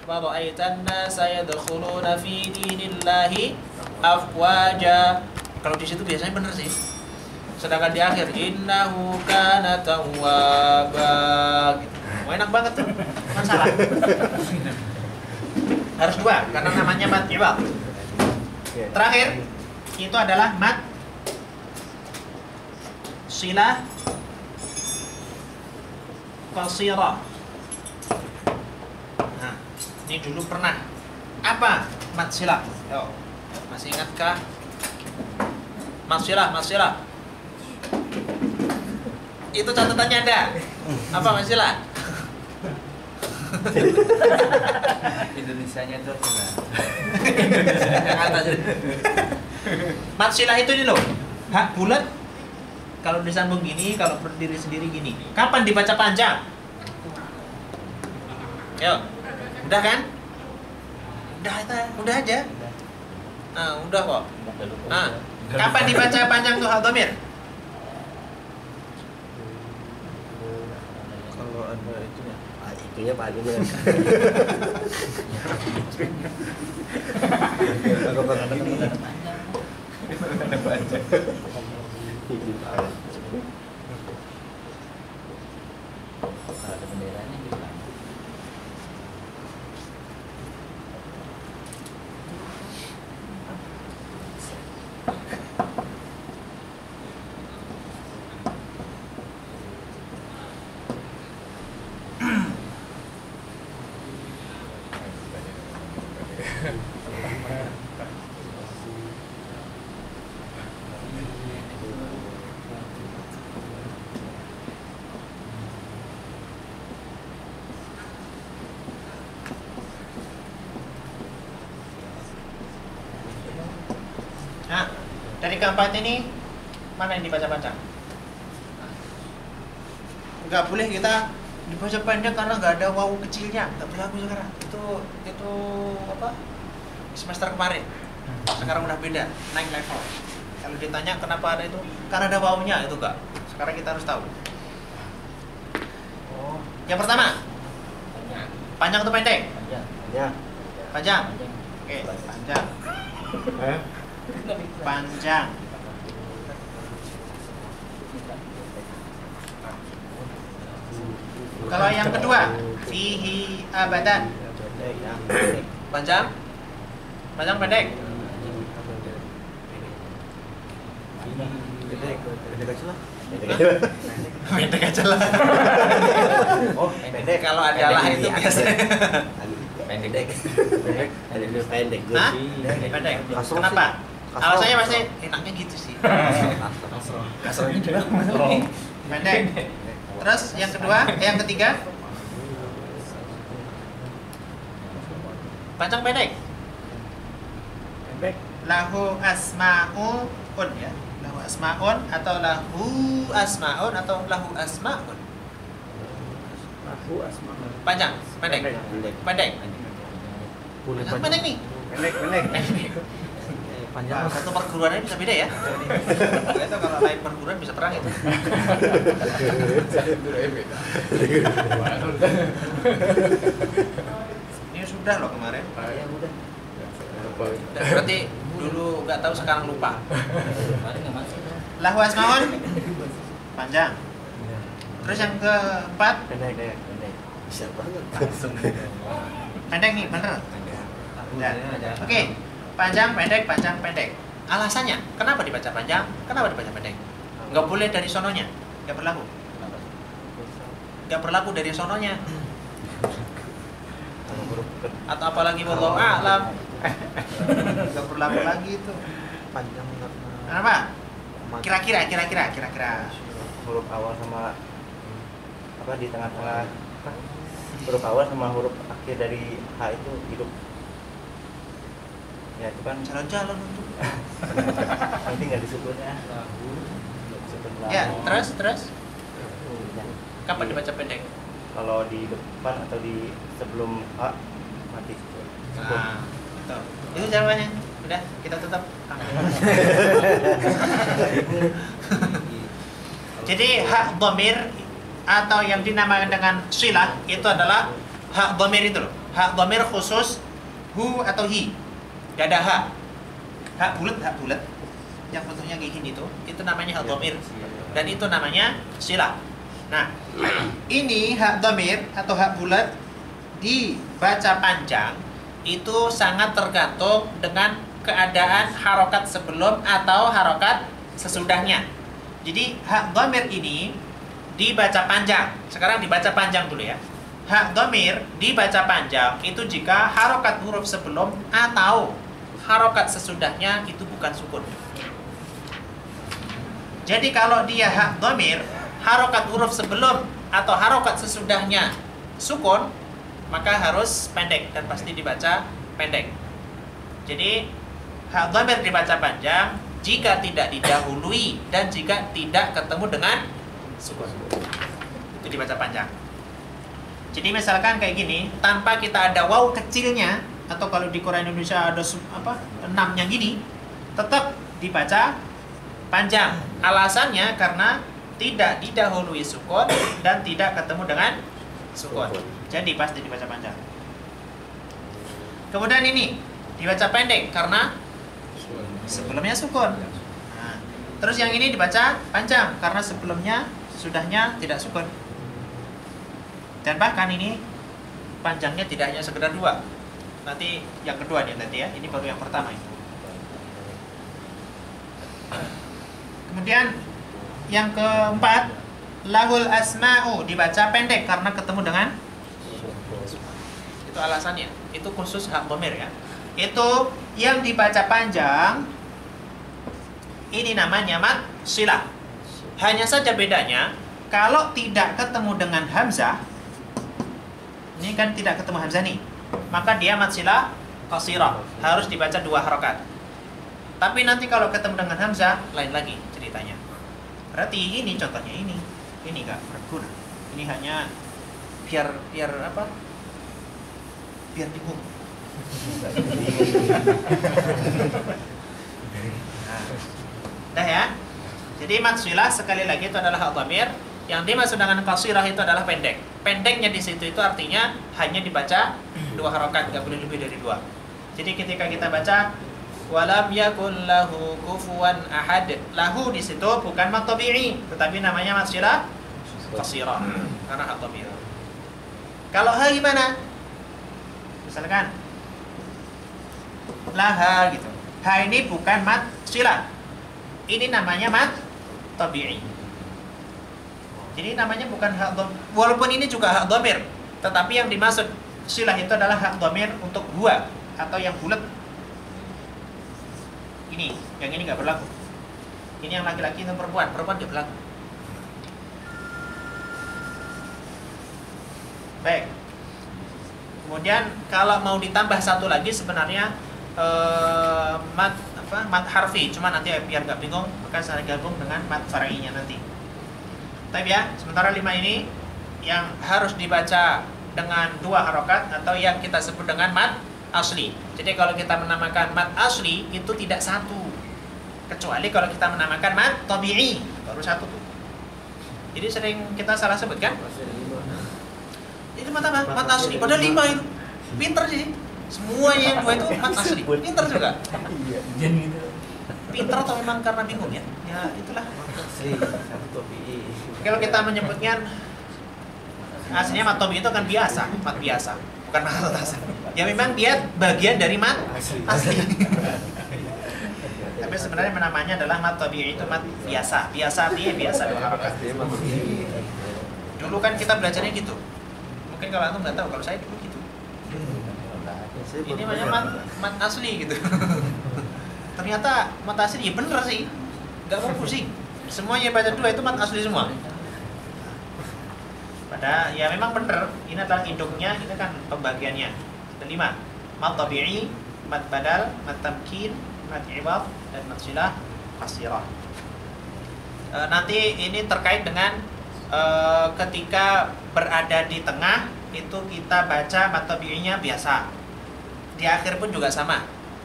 wa ra'aitan nasa yadkhuluna fi dinillahi afwaja. Kalau di situ biasanya bener sih. Sedangkan di akhir innahu kana tawwaba gitu. Oh, enak banget tuh. Masalah. Harus dua karena namanya mad iwad. Terakhir itu adalah mad silah qasirah. Nah, ini dulu pernah. Apa mad silah? Yo, masih ingatkah? Mad silah. Itu catatannya ada. Apa mad silah? Indonesianya itu adalah mad silah itu ini loh. Hak bulat kalau disambung gini, kalau berdiri sendiri gini. Kapan dibaca panjang? Yo, udah kan? Udah aja. Ah, udah kok. Ah, kapan dibaca panjang tuh hal dhamir? kalau ada itunya. Itunya Pak Agus ya. Ada benderanya juga. Nah, dari keempat ini mana yang dibaca panjang? Nggak boleh kita dibaca pendek karena nggak ada wawu kecilnya. Nggak berlaku sekarang. Itu apa? Semester kemarin. Sekarang udah beda, naik level. Kalau ditanya kenapa ada itu, karena ada wawunya itu enggak. Sekarang kita harus tahu. Oh, Yang pertama, panjang atau pendek? panjang. Ya. Panjang. Oke, panjang. Panjang. Kalau yang kedua, fihi abadan. Panjang? Panjang pendek? Pendek aja lah. Pendek aja lah. Oh, pendek. Kalau ada lah itu biasanya. Pendek. Pendek. Hah? Pendek. Kasro Kenapa? sih. Kasro. Alasannya pasti enaknya gitu sih. Kasarnya juga. Pendek. Terus yang kedua, yang ketiga? Panjang pendek. Pendek. Lahu asma'un ya. Lahu asma'un atau lahu asma'un atau lahu asma'un. Aku asma. Panjang, pendek. Pendek. Panjang, pendek nih. Pendek. Panjang. Satu perguruannya bisa beda ya. Itu kalau lain perguruan bisa perang itu. Ini sudah loh kemarin. Ya udah. Berarti dulu nggak tahu sekarang lupa. Kemarin nggak masuk. Lahu asmaun panjang. Terus yang keempat Pendek. Bisa banget. pendek nih bener. Ya. Oke, panjang pendek. Alasannya kenapa dibaca panjang? Kenapa dibaca pendek? Nggak boleh dari sononya, nggak berlaku. Nggak berlaku dari sononya. Atau apalagi wallahu a'lam. Nggak berlaku lagi itu. Panjang karena Kenapa? Kira-kira. huruf awal sama apa di tengah-tengah huruf awal sama huruf akhir dari H itu hidup. Ya itu kan Jalan-jalan untuk. nanti nggak disebutnya. Ya, terus. Ya. Kapan dibaca pendek? Kalau di depan atau di sebelum H mati. Nah, itu jawabannya. Udah, kita tutup. Jadi hak dhamir atau yang dinamakan dengan silah itu adalah hak dhamir itu loh. hak dhamir khusus hu atau hi. Gak ada hak. Hak bulat yang bentuknya kayak gini tuh, itu namanya hak dhamir. Dan itu namanya silah. Nah, ini hak dhamir atau hak bulat dibaca panjang itu sangat tergantung dengan keadaan harokat sebelum atau harokat sesudahnya. Jadi hak dhamir ini dibaca panjang. Sekarang dibaca panjang dulu ya. Hak dhamir dibaca panjang itu jika harokat huruf sebelum atau harokat sesudahnya itu bukan sukun. Jadi kalau dia hak dhamir, harokat huruf sebelum atau harokat sesudahnya sukun, maka harus pendek dan pasti dibaca pendek. Jadi hak dhamir dibaca panjang jika tidak didahului dan jika tidak ketemu dengan sukun. Itu dibaca panjang. Jadi misalkan kayak gini, tanpa kita ada waw kecilnya, atau kalau di Quran Indonesia ada 6-nya gini, tetap dibaca panjang. Alasannya karena tidak didahului sukun dan tidak ketemu dengan sukun. Jadi pasti dibaca panjang. Kemudian ini dibaca pendek karena sebelumnya sukun. Nah, terus yang ini dibaca panjang karena sebelumnya sudahnya tidak sukun. Dan bahkan ini panjangnya tidak hanya sekedar 2. Nanti yang kedua nih tadi ya, ini baru yang pertama itu. Kemudian yang keempat, lahul asma'u dibaca pendek karena ketemu dengan itu alasannya. Itu khusus hak dhamir ya. Itu yang dibaca panjang ini namanya mad silah. Hanya saja bedanya kalau tidak ketemu dengan hamzah, ini kan tidak ketemu hamzah nih, maka dia mad silah qasirah, harus dibaca 2 harokat. Tapi nanti kalau ketemu dengan hamzah lain lagi ceritanya. Berarti ini contohnya ini enggak berguna. Ini hanya biar apa? Biar bingung. Dah ya. Jadi mad silah sekali lagi itu adalah hak dhamir. Yang dimaksud dengan qasirah itu adalah pendek. Pendeknya di situ itu artinya hanya dibaca 2 harokat, nggak boleh lebih dari 2. Jadi ketika kita baca walam yakul lahu kufuwan ahad, lahu di situ bukan mad tabi'i, tetapi namanya mad silah qasirah karena hak dhamir. Kalau ha gimana? Misalkan laha gitu. Ha ini bukan mad silah. Ini namanya mad tabi'i. Jadi namanya bukan hak dhamir. Walaupun ini juga hak dhamir, tetapi yang dimaksud silah itu adalah hak dhamir untuk 2 atau yang bulat. Ini, yang ini nggak berlaku. Ini yang laki-laki dan perempuan nggak berlaku. Baik. Kemudian kalau mau ditambah satu lagi sebenarnya mad harfi, cuma nanti biar nggak bingung maka saya gabung dengan mad far'inya nanti. Tapi ya, sementara 5 ini yang harus dibaca dengan 2 harokat atau yang kita sebut dengan mad asli. Jadi kalau kita menamakan mad asli itu tidak 1, kecuali kalau kita menamakan mad tabi'i baru 1 tuh. Jadi sering kita salah sebut kan? Itu mad asli, padahal 5 itu. Pinter sih. Semuanya yang 2 itu mad asli. Pinter juga. Pinter atau memang karena bingung ya? Ya itulah. Asli, 1 tabi'i. Kalau kita menyebutnya aslinya mad tabi'i itu kan biasa, mad biasa, bukan mad asli. Ya memang dia bagian dari mad asli. Tapi sebenarnya namanya adalah mad tabi'i, itu mad biasa. Biasa artinya biasa 2 harokat. Dulu kan kita belajarnya gitu. Mungkin kalau antum nggak tahu, kalau saya dulu gitu. Ini namanya mad asli gitu. Ternyata mad asli ya bener sih, nggak mau pusing. Semuanya baca 2 itu mad asli semua. Pada ya memang bener, ini adalah induknya, ini kan pembagiannya. Ada 5, mad tabi'i, mad badal, mad tamkin, mad iwad, dan mad silah qasirah. Nanti ini terkait dengan ketika berada di tengah itu kita baca mad tabi'inya biasa. Di akhir pun juga sama.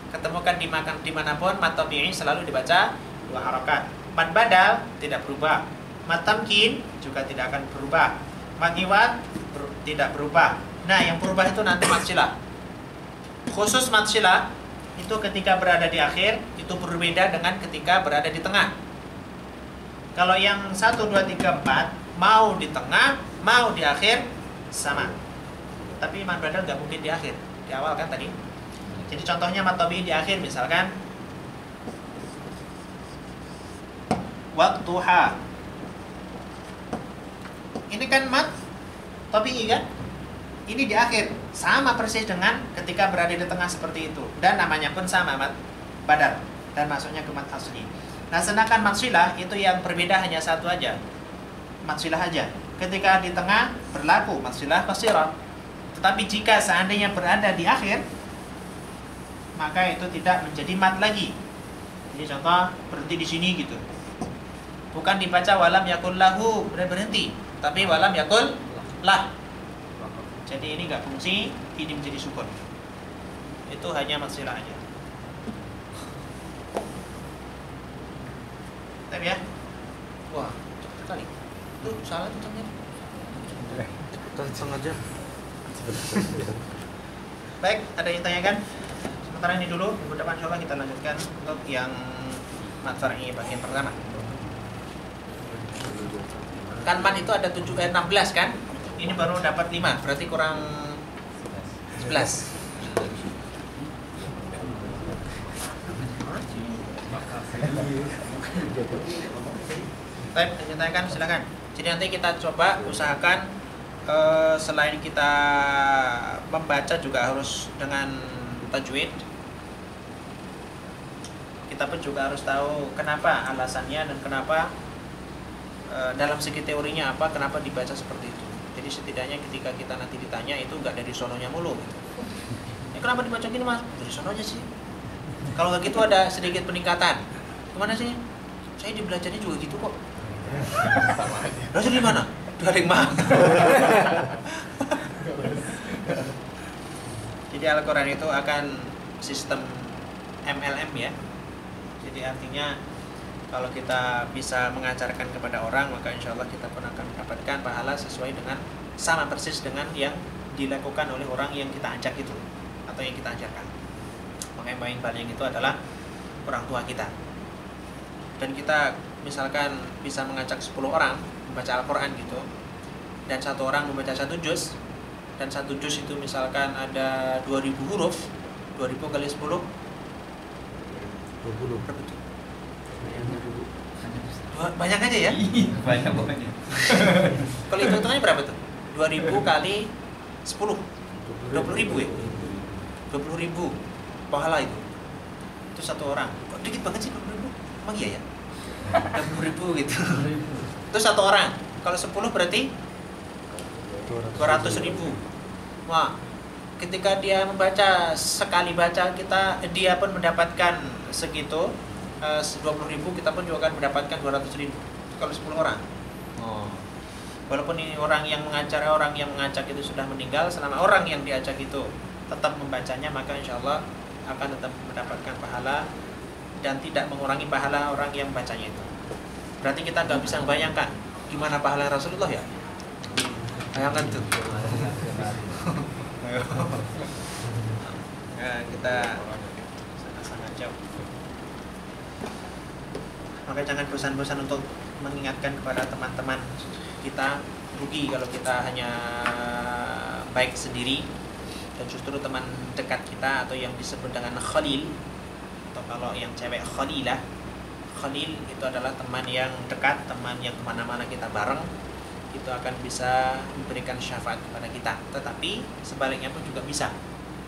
Ketemukan dimanapun mad tabi'i selalu dibaca 2 harokat. Mad badal tidak berubah. Mad tamkin juga tidak akan berubah. Mad iwad tidak berubah. Nah, yang berubah itu nanti mad silah. Khusus mad silah itu ketika berada di akhir itu berbeda dengan ketika berada di tengah. Kalau yang 1, 2, 3, 4 mau di tengah, mau di akhir sama. Tapi mad badal nggak mungkin di akhir, di awal kan tadi. Jadi contohnya mad tabi'i di akhir misalkan wadduha. Ini kan mad tabi'i kan? Ini di akhir, sama persis dengan ketika berada di tengah seperti itu. Dan namanya pun sama, mad badal. Dan masuknya ke mad asli. Nah, sedangkan mad silah itu yang berbeda hanya satu aja. Mad silah aja. Ketika di tengah berlaku mad silah qasirah. Tetapi jika seandainya berada di akhir, maka itu tidak menjadi mad lagi. Jadi contoh berhenti di sini gitu. Bukan dibaca walam yakul lahu, berhenti, tapi walam yakul lah. Jadi ini nggak fungsi, ini menjadi sukun. Itu hanya mad silah aja. Tapi ya, wah cepat sekali. Tuh salah tuh ternyata. Setengah jam. Baik, ada yang tanyakan? Sementara ini dulu, minggu depan insyaallah kita lanjutkan untuk yang mad far'i bagian pertama. Kan mad itu ada 16 kan? Ini baru dapat 5, berarti kurang 11. Baik, ditanyakan silakan. Jadi nanti kita coba usahakan selain kita membaca juga harus dengan tajwid. Kita pun juga harus tahu kenapa alasannya dan kenapa dalam segi teorinya apa, kenapa dibaca seperti itu. Jadi setidaknya ketika kita nanti ditanya itu enggak dari sononya mulu gitu. Ya, kenapa dibaca gini mas? Dari sononya sih. Kalau nggak gitu ada sedikit peningkatan. Kemana sih? Saya di belajarnya juga gitu kok. Belajar di mana? Dari mana? Jadi Al-Quran itu akan sistem MLM ya. Jadi artinya kalau kita bisa mengajarkan kepada orang, maka insya Allah kita pun akan mendapatkan pahala sesuai dengan sama persis dengan yang dilakukan oleh orang yang kita ajak itu atau yang kita ajarkan. Maka yang paling itu adalah orang tua kita. Dan kita misalkan bisa mengajak 10 orang membaca Al-Quran gitu, dan satu orang membaca 1 juz, dan 1 juz itu misalkan ada 2000 huruf, 2000 kali 10 20 berapa itu? Banyak aja ya? Banyak. Kalau hitung-hitungannya berapa tuh? 2000 kali 10 20.000 ya? 20.000 pahala itu. Itu satu orang. Kok dikit banget sih 20.000? Emang iya ya? 20.000 gitu. Itu satu orang. Kalau 10 berarti 200.000. Wah, ketika dia membaca sekali baca dia pun mendapatkan segitu. 20.000 kita pun juga akan mendapatkan 200.000 kalau 10 orang. Walaupun ini orang yang mengajak itu sudah meninggal, selama orang yang diajak itu tetap membacanya, maka insya Allah akan tetap mendapatkan pahala dan tidak mengurangi pahala orang yang membacanya itu. Berarti kita nggak bisa membayangkan gimana pahala Rasulullah ya. Bayangkan tuh. Ya, kita sangat jauh. Maka jangan bosan-bosan untuk mengingatkan kepada teman-teman kita. Rugi kalau kita hanya baik sendiri, dan justru teman dekat kita atau yang disebut dengan khalil, atau kalau yang cewek khalilah. Khalil itu adalah teman yang dekat, teman yang kemana-mana kita bareng, itu akan bisa memberikan syafaat kepada kita. Tetapi sebaliknya pun juga bisa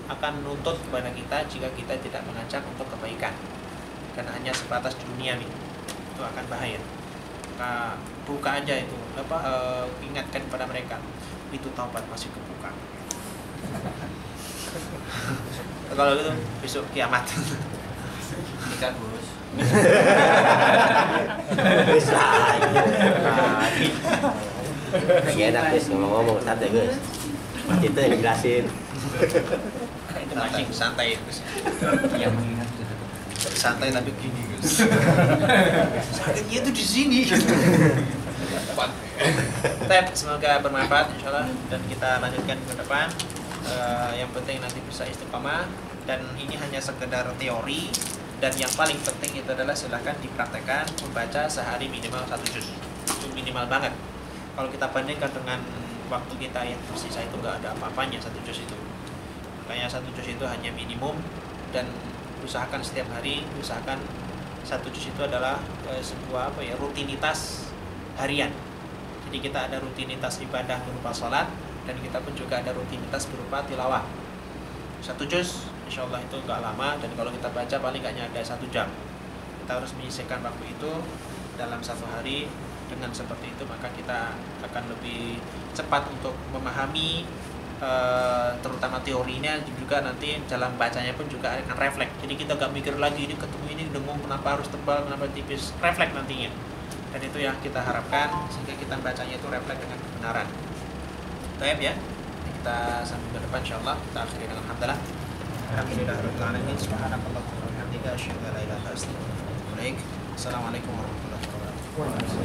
akan menuntut kepada kita jika kita tidak mengajak untuk kebaikan, karena hanya sebatas di dunia nih. Itu akan bahaya. Maka buka aja itu ingatkan kepada mereka, itu taubat masih kebuka. Kalau itu besok kiamat. Nikah Gus. Bisa. Lagi enak guys ngomong-ngomong santai guys. Itu yang dijelasin. Itu mancing santai Gus. Yang mengingat Santai tapi gini Gus. Sakitnya itu di sini. Semoga bermanfaat insyaallah dan kita lanjutkan ke depan. Yang penting nanti bisa istiqomah, dan ini hanya sekedar teori, dan yang paling penting itu adalah silahkan dipraktekkan membaca sehari minimal 1 juz. Itu minimal banget. Kalau kita bandingkan dengan waktu kita yang tersisa itu nggak ada apa-apanya 1 juz itu. Makanya 1 juz itu hanya minimum, dan usahakan setiap hari, usahakan 1 juz itu adalah sebuah rutinitas harian. Jadi kita ada rutinitas ibadah berupa sholat, dan kita pun juga ada rutinitas berupa tilawah. 1 juz insya Allah itu gak lama, dan kalau kita baca paling hanya ada 1 jam. Kita harus menyisihkan waktu itu dalam 1 hari. Dengan seperti itu maka kita akan lebih cepat untuk memahami terutama teorinya, juga nanti dalam bacanya pun juga akan refleks. Jadi kita gak mikir lagi ini ketemu ini dengung kenapa harus tebal, kenapa tipis, refleks nantinya. Dan itu yang kita harapkan, sehingga kita bacanya itu refleks dengan kebenaran. Baik ya, kita sambung ke depan insyaallah. Kita akhiri dengan hamdalah. Alhamdulillahirabbil alamin. Subhanakallahumma wa bihamdika asyhadu an la ilaha illa anta astaghfiruka wa atubu ilaik. Assalamualaikum warahmatullahi wabarakatuh.